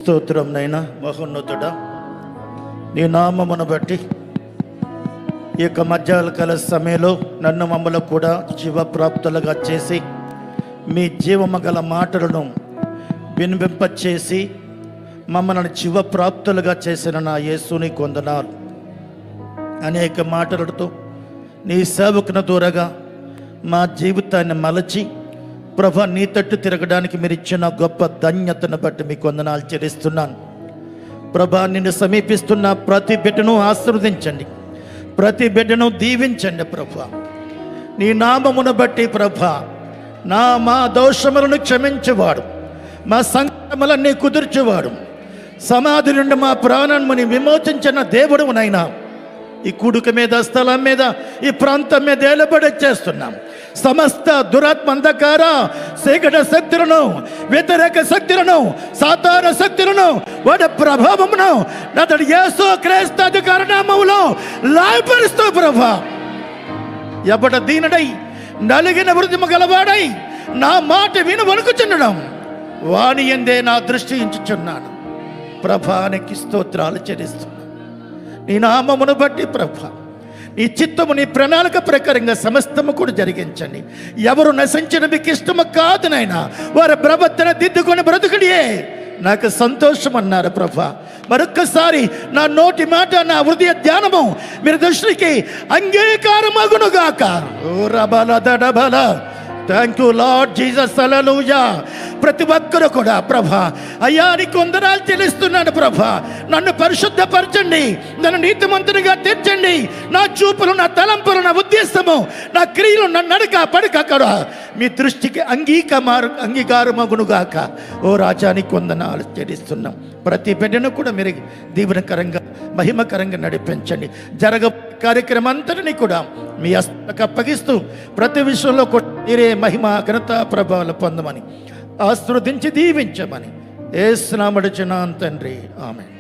స్తోత్రం నైనా మహోన్నతుడా, నీ నామమును బట్టి ఈ యొక్క మధ్యాహ్నకాల సమయంలో నన్ను మమ్మల్ని కూడా జీవప్రాప్తులుగా చేసి మీ జీవము గల మాటలను వినిపింపచేసి మమ్మల్ని జీవప్రాప్తులుగా చేసిన నా యేసుని కొందనాలు. అనేక మాటలతో నీ సేవకుని దూరగా మా జీవితాన్ని మలచి ప్రభా నీ తట్టు తిరగడానికి మీరు ఇచ్చిన గొప్ప ధన్యతను బట్టి మీకు వందనాలు చెల్లిస్తున్నాను. ప్రభా నిన్ను సమీపిస్తున్న ప్రతి బిడ్డను ఆశీర్వదించండి, ప్రతి బిడ్డను దీవించండి ప్రభా. నీ నామమును బట్టి ప్రభా మా దోషములను క్షమించేవాడు, మా సంకటములన్నీ కుదుర్చేవాడు, సమాధి నుండి మా ప్రాణాన్ని విమోచించిన దేవుడు నైనా ఈ కూడుక మీద, స్థలం మీద, ఈ ప్రాంతం మీద ఏలబడి చేస్తున్నాం. సమస్త దురాత్మ అంధకార చీకటి శక్తులను, వ్యతిరేక శక్తులను, సాతాన శక్తులను, వాటి ప్రభావమును అతడు యేసు క్రీస్తు అధికార నామములో లాయపరుస్తూ ప్రభా ఎబట దీనుడై నలిగిన హృదయము గలవాడై నా మాట విని వణుకుచుండడం వాని యందే నా దృష్టి ఉంచుచున్నాను. ప్రభానికి స్తోత్రాలు చెల్లిస్తున్నాను. నీ నామమును బట్టి ప్రభా నీ చిత్తము, నీ ప్రణాళిక ప్రకారంగా సమస్తము కూడా జరిగించండి. ఎవరు నశించిన మీకు ఇష్టము కాదు నైనా, వారి ప్రవర్తన దిద్దుకొని బ్రతుకుడియే నాకు సంతోషం అన్నారు ప్రభా. మరొక్కసారి నా నోటి మాట, నా హృదయ ధ్యానము మీరు దృష్టికి అంగీకారమగునుగాక. ఓ రబల దడబల. Thank you Lord Jesus. Hallelujah. ప్రతి ఒక్కరు కూడా ప్రభా అయ్యా నీకు వందనాలు చెల్లిస్తున్నాను ప్రభా. నన్ను పరిశుద్ధపరచండి, నన్ను నీతిమంతునిగా తీర్చండి. నా చూపులు, నా తలంపులు, నా ఉద్దేశము, నా క్రియలు, నా నడక పడక కూడా మీ దృష్టికి అంగీకారమగునుగాక. ఓ రాజా నీకు వందనాలు చెల్లిస్తున్నాం. ప్రతి బిడ్డను కూడా మీరు దీవెనకరంగా, మహిమకరంగా నడిపించండి. కార్యక్రమం అంతటిని కూడా మీ హస్తాలకు అప్పగిస్తూ ప్రతి విషయంలో కూడా మీరే మహిమ, ఘనత, ప్రభావాలు పొందమని, ఆశీర్వదించి దీవించమని యేసు నామమున తండ్రి, ఆమేన్.